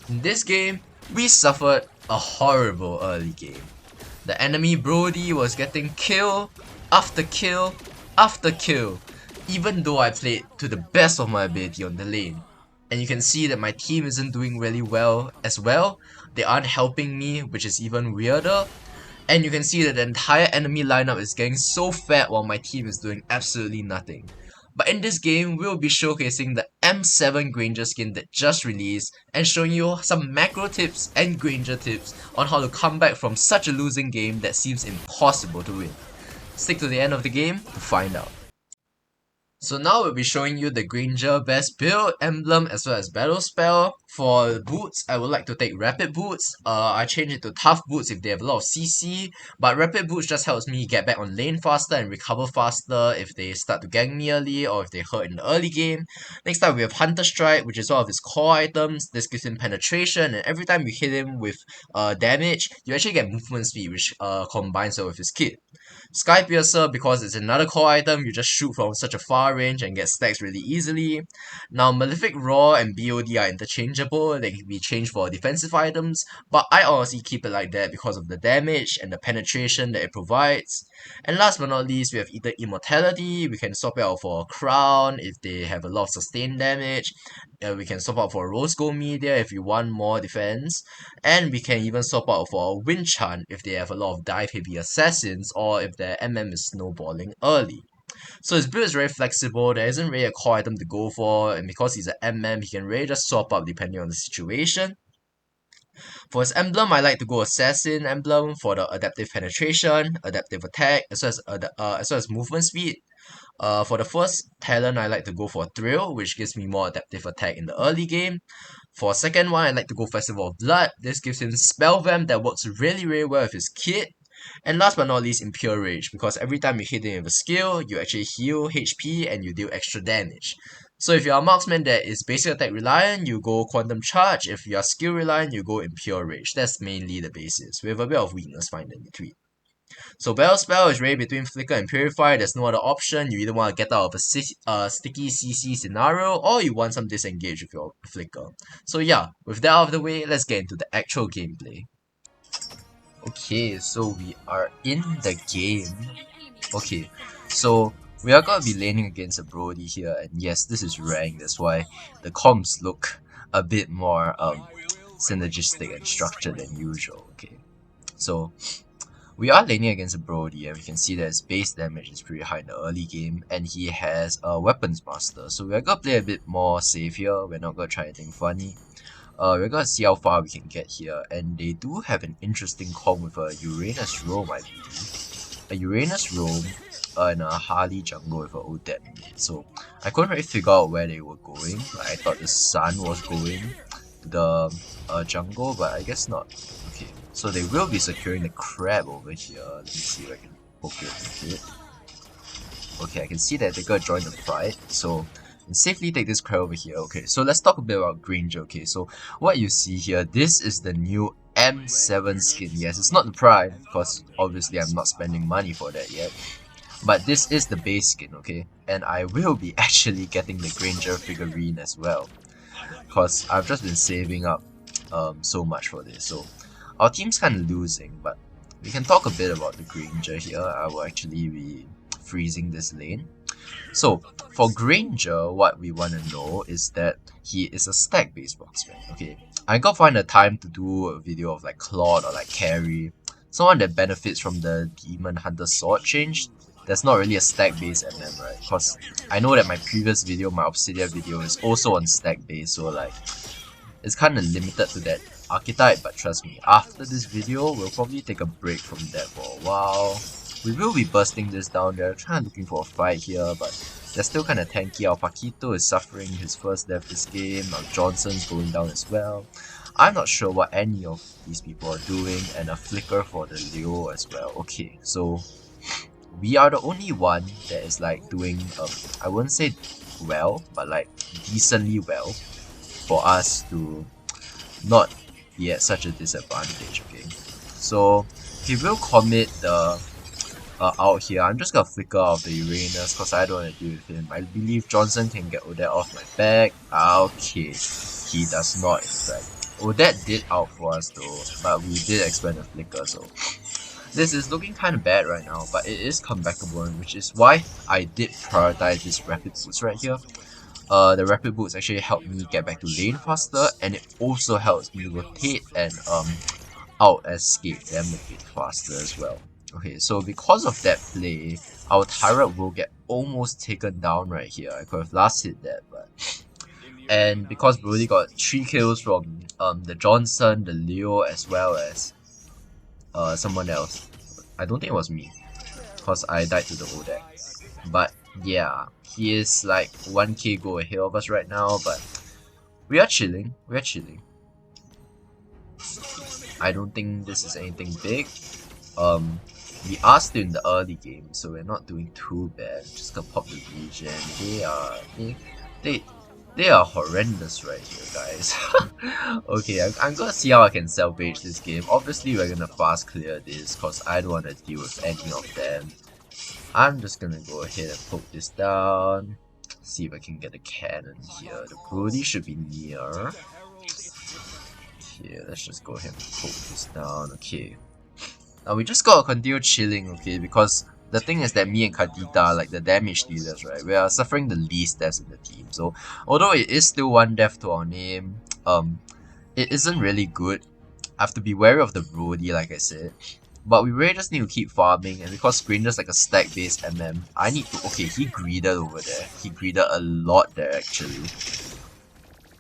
In this game, we suffered a horrible early game. The enemy Brody was getting kill after kill after kill, even though I played to the best of my ability on the lane. And you can see that my team isn't doing really well as well. They aren't helping me, which is even weirder. And you can see that the entire enemy lineup is getting so fat while my team is doing absolutely nothing. But in this game, we'll be showcasing the M7 Granger skin that just released and showing you some macro tips and Granger tips on how to come back from such a losing game that seems impossible to win. Stick to the end of the game to find out. So now we'll be showing you the Granger best build, emblem, as well as battle spell. For boots, I would like to take rapid boots. I change it to tough boots if they have a lot of CC, but rapid boots just helps me get back on lane faster and recover faster if they start to gank me early or if they hurt in the early game. Next up we have Hunter Strike, which is one of his core items. This gives him penetration, and every time you hit him with damage, you actually get movement speed, which combines with his kit. Sky Piercer, because it's another core item, you just shoot from such a far range and get stacks really easily. Now, Malefic Roar and BOD are interchangeable, they can be changed for defensive items, but I honestly keep it like that because of the damage and the penetration that it provides. And last but not least, we have either Immortality, we can swap it out for a Crown if they have a lot of sustained damage, we can swap out for a Rose Gold Media if you want more defense, and we can even swap out for a Wind Chant if they have a lot of dive heavy assassins or if their MM is snowballing early. So his build is very flexible, there isn't really a core item to go for, and because he's an MM, he can really just swap up depending on the situation. For his emblem, I like to go Assassin emblem for the adaptive penetration, adaptive attack, as well as movement speed. For the first talent, I like to go for Thrill, which gives me more adaptive attack in the early game. For second one, I like to go Festival of Blood. This gives him Spell Vamp that works really well with his kit. And last but not least, Impure Rage, because every time you hit him with a skill, you actually heal HP and you deal extra damage. So if you're a marksman that is basic attack reliant, you go Quantum Charge. If you're skill reliant, you go Impure Rage. That's mainly the basis, with a bit of weakness find in between. So Battle Spell is really between Flicker and Purify. There's no other option. You either want to get out of a sticky CC scenario or you want some disengage with your Flicker. So yeah, with that out of the way, let's get into the actual gameplay. Okay, so we are in the game. Okay, so we are going to be laning against a Brody here, and yes, this is ranked, that's why the comps look a bit more synergistic and structured than usual. Okay, so we are laning against a Brody, and we can see that his base damage is pretty high in the early game, and he has a Weapons Master, so we're gonna play a bit more safe here. We're not gonna try anything funny. We're gonna see how far we can get here, and they do have an interesting comp with a Uranus Roam, I believe. A Uranus Roam and a Harley jungle with a Odette mid. So I couldn't really figure out where they were going. I thought the sun was going to the jungle, but I guess not. Okay, so they will be securing the crab over here. Let me see if I can poke it with it. Okay, I can see that they're gonna join the fight, so and safely take this crab over here. Okay, so let's talk a bit about Granger. Okay, so what you see here, this is the new M7 skin. Yes, it's not the prime, because obviously I'm not spending money for that yet. But this is the base skin, okay? And I will be actually getting the Granger figurine as well, because I've just been saving up so much for this. So our team's kind of losing, but we can talk a bit about the Granger here. I will actually be freezing this lane. So for Granger, what we want to know is that he is a stack based marksman. Okay, I gotta find a time to do a video of like Claude or like Carry, someone that benefits from the Demon Hunter sword change. There's not really a stack based MM, right? Because I know that my previous video, my Obsidian video, is also on stack based, so like it's kind of limited to that archetype. But trust me, after this video, we'll probably take a break from that for a while. We will be bursting this down. They're trying looking for a fight here, but they're still kind of tanky. Our Paquito is suffering his first death this game. Our Johnson's going down as well. I'm not sure what any of these people are doing, and a flicker for the Leo as well. Okay, so we are the only one that is like doing, I wouldn't say well, but like decently well for us to not be at such a disadvantage. Okay, so he will commit the out here. I'm just gonna flicker out of the Uranus because I don't want to deal with him. I believe Johnson can get Odette off my back. Okay, he does not in fact. Odette did out for us though, but we did expend a flicker, so this is looking kind of bad right now, but it is comebackable, which is why I did prioritize this rapid boost right here. The rapid boost actually helped me get back to lane faster, and it also helps me rotate and out escape them a bit faster as well. Okay, so because of that play, our turret will get almost taken down right here. I could have last hit that, but and because Brody got 3 kills from the Johnson, the Leo, as well as someone else. I don't think it was me, because I died to the Odette. But yeah, he is like 1k go ahead of us right now, but we are chilling. We are chilling. I don't think this is anything big. We are still in the early game, so we're not doing too bad. Just gonna pop the region. They are horrendous right here, guys. Okay, I'm gonna see how I can salvage this game. Obviously, we're gonna fast clear this because I don't want to deal with any of them. I'm just gonna go ahead and poke this down. See if I can get a cannon here. The Brody should be near. Okay, let's just go ahead and poke this down. Okay. Now we just gotta continue chilling, okay, because the thing is that me and Kadita are like the damage dealers, right? We are suffering the least deaths in the team. So although it is still 1 death to our name, it isn't really good. I have to be wary of the Brody, like I said. But we really just need to keep farming, and because Granger's like a stack based MM, I need to. Okay, he greeded over there. He greeded a lot there actually.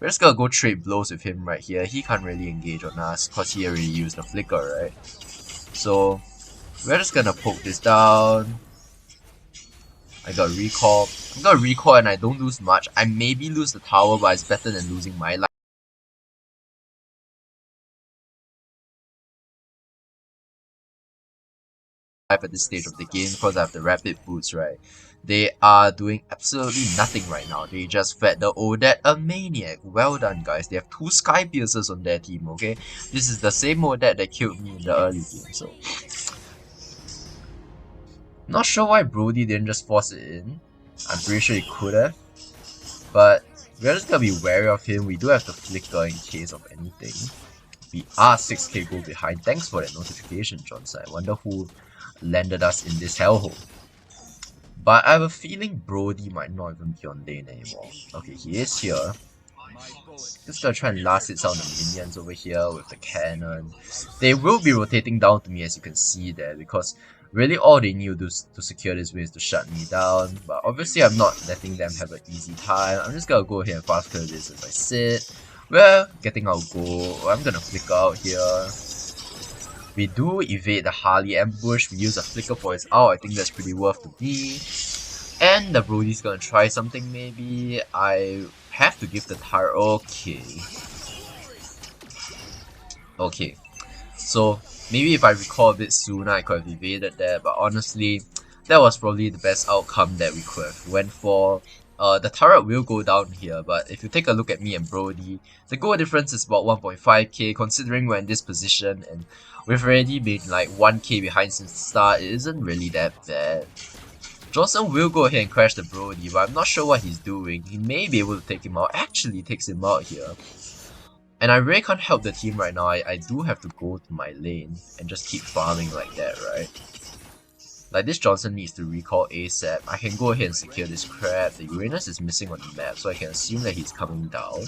We're just gonna go trade blows with him right here. He can't really engage on us because he already used the flicker, right? So we're just gonna poke this down. I got recall. I got recall and I don't lose much. I maybe lose the tower, but it's better than losing my life at this stage of the game because I have the rapid boots, right? They are doing absolutely nothing right now. They just fed the Odette a maniac. Well done, guys. They have 2 Sky Piercers on their team, okay? This is the same Odette that killed me in the early game, so not sure why Brody didn't just force it in. I'm pretty sure he could have. But we're just gonna be wary of him. We do have the flicker in case of anything. We are 6k gold behind. Thanks for that notification, Johnson. I wonder who landed us in this hellhole. But I have a feeling Brody might not even be on lane anymore. Okay, he is here. Just gonna try and last hit some of the minions over here with the cannon. They will be rotating down to me, as you can see there, because really all they need to do to secure this win is to shut me down. But obviously I'm not letting them have an easy time. I'm just gonna go ahead and fast clear this as I sit. We're getting our goal. I'm gonna flicker out here. We do evade the Harley ambush. We use a flicker for his ult. I think that's pretty worth to me. And the Brody's gonna try something maybe. I have to give the turret. Okay. So maybe if I recall a bit sooner, I could have evaded that. But honestly, that was probably the best outcome that we could have went for. The turret will go down here, but if you take a look at me and Brody, the goal difference is about 1.5k considering we're in this position, and we've already been like 1k behind since the start. It isn't really that bad. Johnson will go ahead and crash the Brody, but I'm not sure what he's doing. He may be able to take him out. Actually takes him out here. And I really can't help the team right now. I do have to go to my lane and just keep farming like that, right? Like, this Johnson needs to recall ASAP. I can go ahead and secure this crab. The Uranus is missing on the map, so I can assume that he's coming down.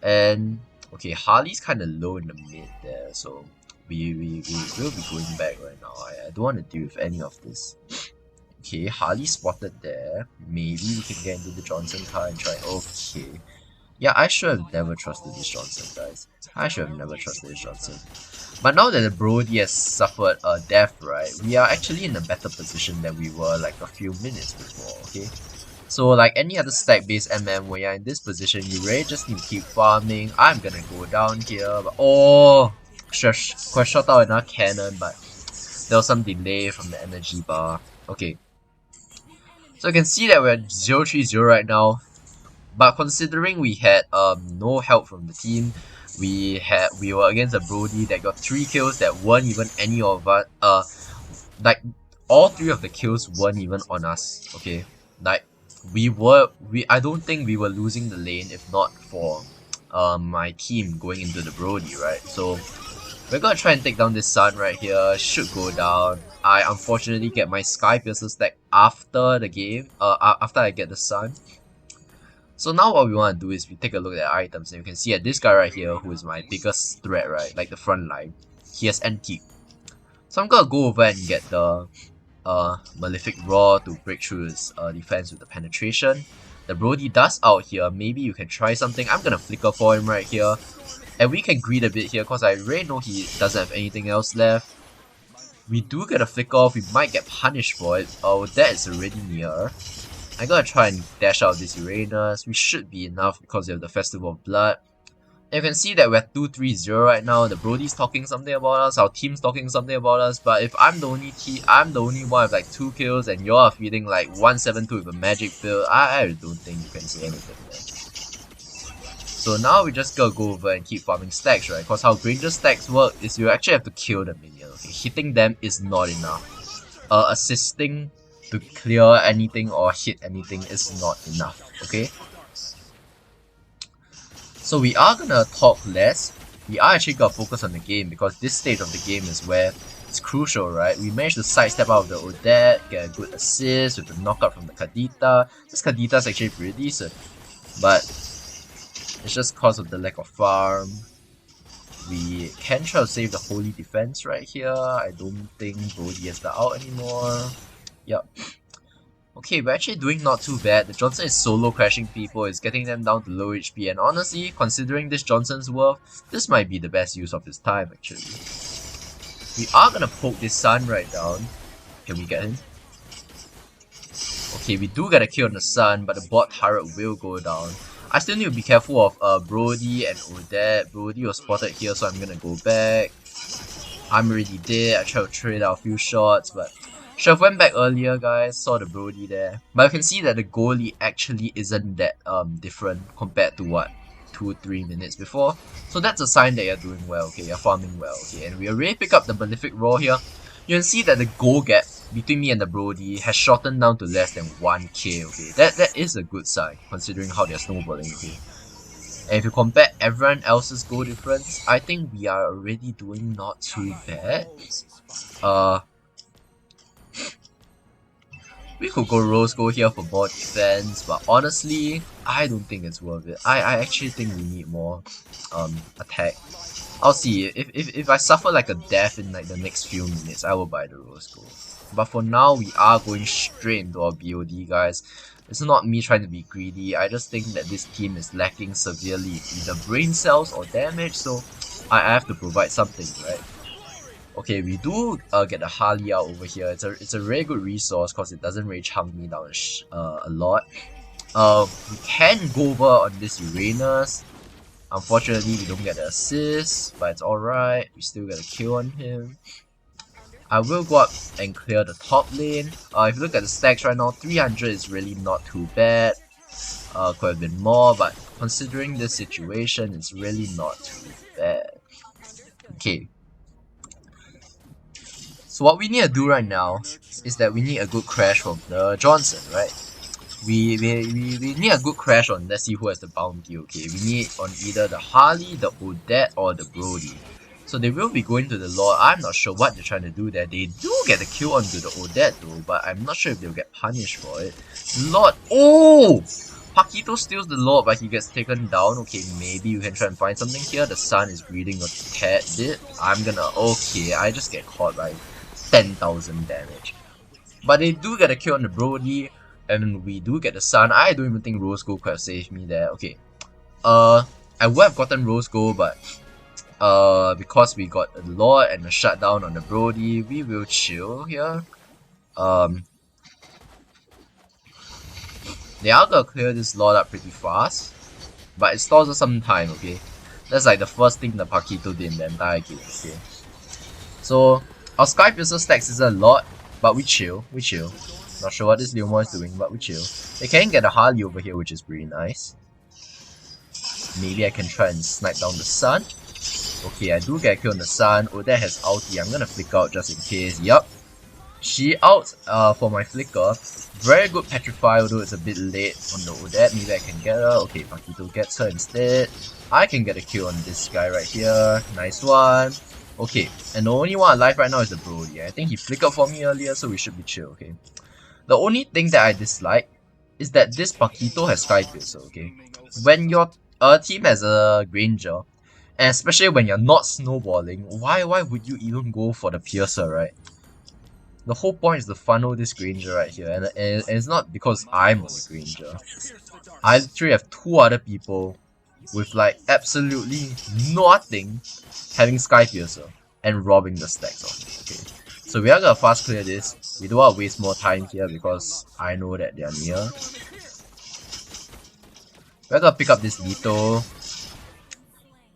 And okay, Harley's kind of low in the mid there, so we will be going back right now. I don't want to deal with any of this. Okay, Harley spotted there. Maybe we can get into the Johnson car and try. Okay. Yeah, I should have never trusted this Johnson, guys. I should have never trusted this Johnson. But now that the Brody has suffered a death, right, we are actually in a better position than we were like a few minutes before, okay? So like any other stack-based MM, when you're in this position, you really just need to keep farming. I'm gonna go down here, but could have shot out another cannon, but there was some delay from the energy bar. Okay. So you can see that we're at 0-3-0 right now. But considering we had no help from the team, we were against a Brody that got 3 kills that weren't even any of us. Like all 3 of the kills weren't even on us. Okay, like I don't think we were losing the lane if not for my team going into the Brody, right? So we're gonna try and take down this Sun right here. Should go down. I unfortunately get my Sky Piercer stack after the game. After I get the Sun. So now what we want to do is we take a look at items, and you can see that this guy right here, who is my biggest threat, right, like the front line, he has Antique. So I'm gonna go over and get the Malefic Roar to break through his defense with the penetration. The Brody does out here. Maybe you can try something. I'm gonna flicker for him right here, and we can greed a bit here because I really know he doesn't have anything else left. We do get a flicker off. We might get punished for it. Oh, that is already near. I'm gonna try and dash out this Uranus. We should be enough because we have the Festival of Blood. And you can see that we're 2-3-0 right now. The Brody's talking something about us. Our team's talking something about us. But if I'm the only one with like 2 kills, and you're feeling like 172 with a magic build, I don't think you can say anything, man. So now we just gotta go over and keep farming stacks, right? Because how Granger stacks work is you actually have to kill the minion. Okay, hitting them is not enough. Assisting to clear anything or hit anything is not enough. Okay. So we are gonna talk less. We are actually gonna focus on the game because this stage of the game is where it's crucial, right? We managed to sidestep out of the Odette, get a good assist with the knockout from the Kadita. This Kadita is actually pretty decent, but it's just because of the lack of farm. We can try to save the Holy Defense right here. I don't think Brody has the out anymore. Yep. Okay, we're actually doing not too bad. The Johnson is solo crashing people, it's getting them down to low HP, and honestly, considering this Johnson's worth, this might be the best use of his time actually. We are gonna poke this Sun right down. Can we get him? Okay, we do get a kill on the Sun, but the bot turret will go down. I still need to be careful of Brody and Odette. Brody was spotted here, so I'm gonna go back. I'm already dead. I tried to trade out a few shots, but should have went back earlier, guys. Saw the Brody there. But you can see that the goalie actually isn't that different compared to what 2-3 minutes before. So that's a sign that you're doing well, okay, you're farming well, okay. And we already pick up the Malefic Roar here. You can see that the goal gap between me and the Brody has shortened down to less than 1k, okay. That is a good sign considering how they're snowballing, okay. And if you compare everyone else's goal difference, I think we are already doing not too bad. We could go Rose Gold here for board defense, but honestly, I don't think it's worth it. I actually think we need more attack. I'll see. If I suffer like a death in like the next few minutes, I will buy the Rose Gold. But for now, we are going straight into our BOD, guys. It's not me trying to be greedy. I just think that this team is lacking severely either brain cells or damage, so I have to provide something, right? Okay, we do get a Harley out over here. It's a very good resource because it doesn't really chunk me down a lot. We can go over on this Uranus. Unfortunately, we don't get the assist, but it's alright. We still get a kill on him. I will go up and clear the top lane. If you look at the stacks right now, 300 is really not too bad. Could have been more, but considering this situation, it's really not too bad. Okay. So what we need to do right now is that we need a good crash from the Johnson, right? We need a good crash on, let's see who has the bounty, okay? We need on either the Harley, the Odette, or the Brody. So they will be going to the Lord. I'm not sure what they're trying to do there. They do get a kill onto the Odette though, but I'm not sure if they'll get punished for it. Lord, oh! Paquito steals the Lord, but he gets taken down. Okay, maybe you can try and find something here. The Sun is breathing a tad bit. I'm gonna, okay, I just get caught by 10,000 damage. But they do get a kill on the Brody, and we do get the Sun. I don't even think Rose Gold could have saved me there. Okay, I would have gotten Rose Gold, but because we got a Lord and a shutdown on the Brody, we will chill here. They are gonna clear this Lord up pretty fast, but it stalls us some time, okay? That's like the first thing the Paquito did in the entire game, okay? So, our Sky Piercer stacks is a lot, but we chill, Not sure what this Leomore is doing, but we chill. They can get a Harley over here, which is pretty nice. Maybe I can try and snipe down the Sun. Okay, I do get a kill on the Sun. Odette has ulti. I'm gonna flick out just in case. Yup. She out for my flicker. Very good petrify, although it's a bit late on the Odette. Maybe I can get her. Okay, Pakito gets her instead. I can get a kill on this guy right here. Nice one. Okay, and the only one alive right now is the Brody. I think he flickered for me earlier, so we should be chill, okay? The only thing that I dislike is that this Pakito has Sky Piercer, okay? When your team has a Granger, and especially when you're not snowballing, why would you even go for the Piercer, right? The whole point is to funnel this Granger right here, and it's not because I'm on the Granger. I literally have two other people with like absolutely nothing having Sky Piercer and robbing the stacks off me, okay? So we are gonna fast clear this. We don't want to waste more time here because I know that they are near. We're gonna pick up this Lito.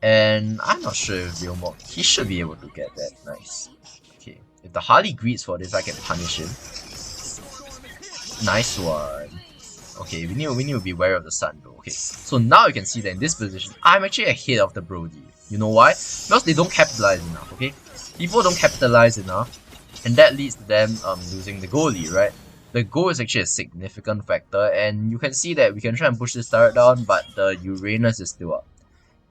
And I'm not sure if Realmog, he should be able to get that. Nice. Okay. If the Harley greets for this, I can punish him. Nice one. Okay, we need to be wary of the sun though. Okay, so now you can see that in this position, I'm actually ahead of the Brody. You know why? Because they don't capitalize enough, okay? People don't capitalize enough, and that leads to them losing the goalie, right? The goal is actually a significant factor, and you can see that we can try and push this turret down, but the Uranus is still up.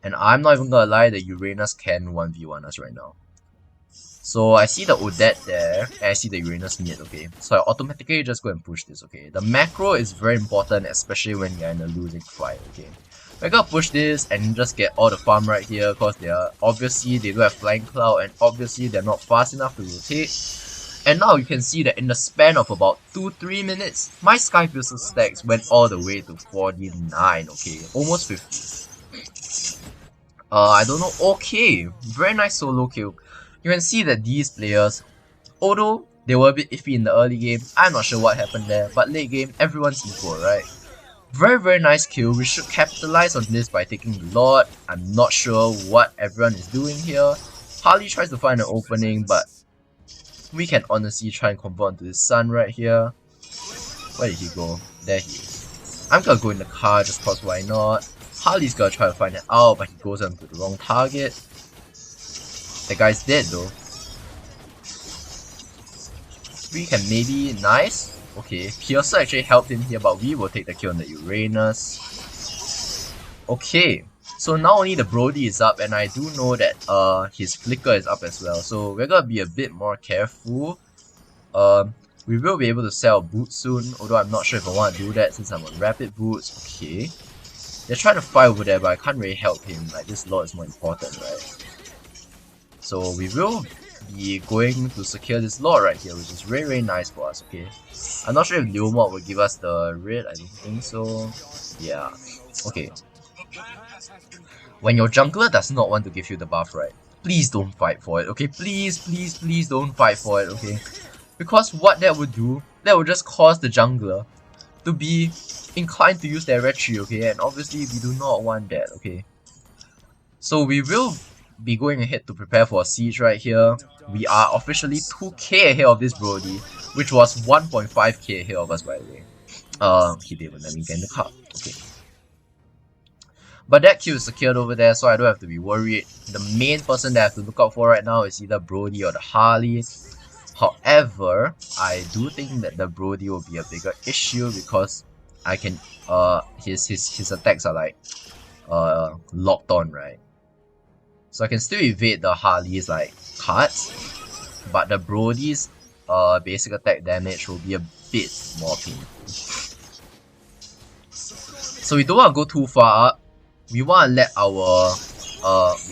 And I'm not even gonna lie, the Uranus can 1v1 us right now. So I see the Odette there, and I see the Uranus mid, okay? So I automatically just go and push this, okay? The macro is very important, especially when you're in a losing fight, okay? We're gonna push this and just get all the farm right here, because they are obviously they do have Flying Cloud, and obviously they're not fast enough to rotate. And now you can see that in the span of about 2-3 minutes, my Sky Pistol stacks went all the way to 49, okay? Almost 50. I don't know, okay, very nice solo kill. You can see that these players, although they were a bit iffy in the early game, I'm not sure what happened there, but late game, everyone's equal, right? Very nice kill. We should capitalize on this by taking the Lord. I'm not sure what everyone is doing here. Harley tries to find an opening, but we can honestly try and convert onto the sun right here. Where did he go? There he is. I'm gonna go in the car just cause why not. Harley's gonna try to find it out, but he goes onto the wrong target. The guy's dead though. We can maybe... Nice. Okay, Piercer actually helped him here, but we will take the kill on the Uranus. Okay, so now only the Brody is up, and I do know that his Flicker is up as well. So we're gonna be a bit more careful. We will be able to sell boots soon, although I'm not sure if I want to do that since I'm on rapid boots. Okay. They're trying to fight over there, but I can't really help him. Like, this Lord is more important, right? So we will be going to secure this Lord right here, which is very nice for us, okay? I'm not sure if Leomod will give us the red, I don't think so. Yeah, okay. When your jungler does not want to give you the buff, right? Please don't fight for it, okay? Please don't fight for it, okay? Because what that would do, that would just cause the jungler to be inclined to use their retry, okay? And obviously we do not want that, okay? So we will be going ahead to prepare for a siege right here. We are officially 2k ahead of this Brody, which was 1.5k ahead of us, by the way. He didn't let me get in the car. Okay. But that kill is secured over there, so I don't have to be worried. The main person that I have to look out for right now is either Brody or the Harley. However, I do think that the Brody will be a bigger issue because I can his attacks are like locked on, right? So I can still evade the Harley's like cards, but the Brody's basic attack damage will be a bit more painful. So we don't want to go too far up. We want to let our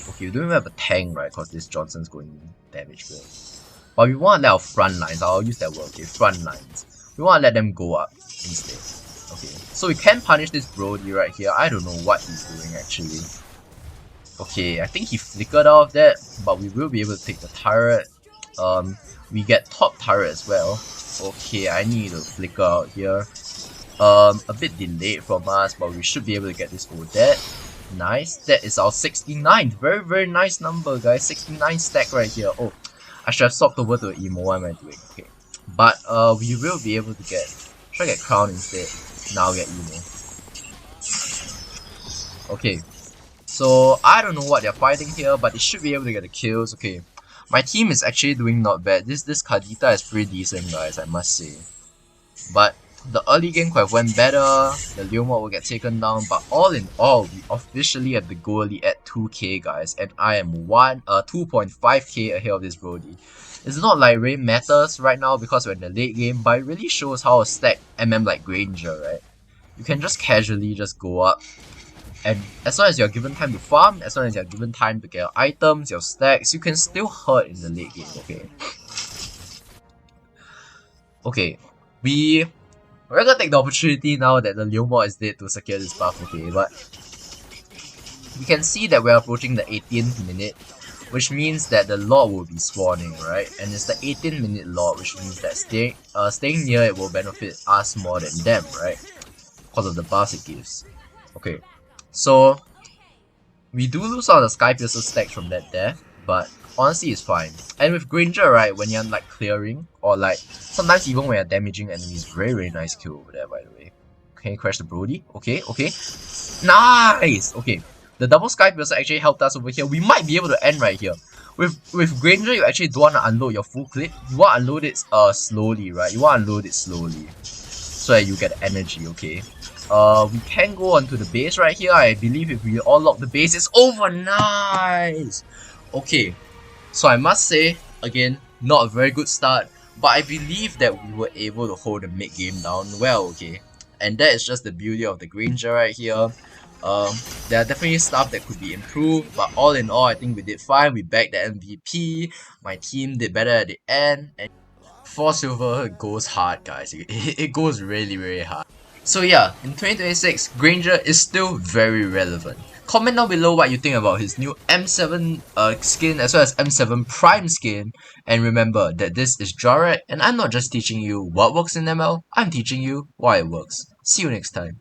okay, we don't even have a tank, right? Because this Johnson's going damage good. But we want to let our front lines, I'll use that word, okay, front lines. We want to let them go up instead. Okay, so we can punish this Brody right here. I don't know what he's doing actually. Okay, I think he flickered out of that, but we will be able to take the turret. We get top turret as well. Okay, I need to flicker out here. A bit delayed from us, but we should be able to get this Odette. Nice, that is our 69th. Very nice number, guys. 69 stack right here. Oh, I should have swapped over to Emo. What am I doing? Okay, but we will be able to get... Try to get Crown instead. Now get Emo. Okay, so I don't know what they're fighting here, but they should be able to get the kills. Okay, My team is actually doing not bad. This Kadita is pretty decent, guys, I must say. But the early game could have went better. The Leomord will get taken down. But all in all, we officially have the goalie at 2k, guys, and I am 2.5k ahead of this Brody. It's not like it really matters right now because we're in the late game, but it really shows how a stack MM like Granger, right? You can just casually just go up, and as long as you're given time to farm, as long as you're given time to get your items, your stacks, you can still hurt in the late game, okay? Okay, we're gonna take the opportunity now that the Leomord is dead to secure this buff, okay? But we can see that we're approaching the 18th minute, which means that the Lord will be spawning, right? And it's the 18-minute Lord, which means that staying near it will benefit us more than them, right? Because of the buffs it gives. Okay, so we do lose all the Sky Piercer stacks from that death, but honestly it's fine. And with Granger, right, when you're like clearing, or like sometimes even when you're damaging enemies, very nice kill over there, by the way. Okay, crash the Brody. Okay, nice. Okay, the double Sky Piercer actually helped us over here. We might be able to end right here. With Granger, you actually don't want to unload your full clip. You want to unload it slowly, right? You want to unload it slowly so that you get energy. Okay. We can go onto the base right here. I believe if we all lock the base, it's over. Nice. Okay, so I must say, again, not a very good start, but I believe that we were able to hold the mid game down well, okay? And that is just the beauty of the Granger right here. There are definitely stuff that could be improved, but all in all, I think we did fine. We bagged the MVP. My team did better at the end, and 4 silver goes hard, guys. It goes really hard. So yeah, in 2026, Granger is still very relevant. Comment down below what you think about his new M7 skin as well as M7 Prime skin. And remember that this is Jarrett, and I'm not just teaching you what works in ML, I'm teaching you why it works. See you next time.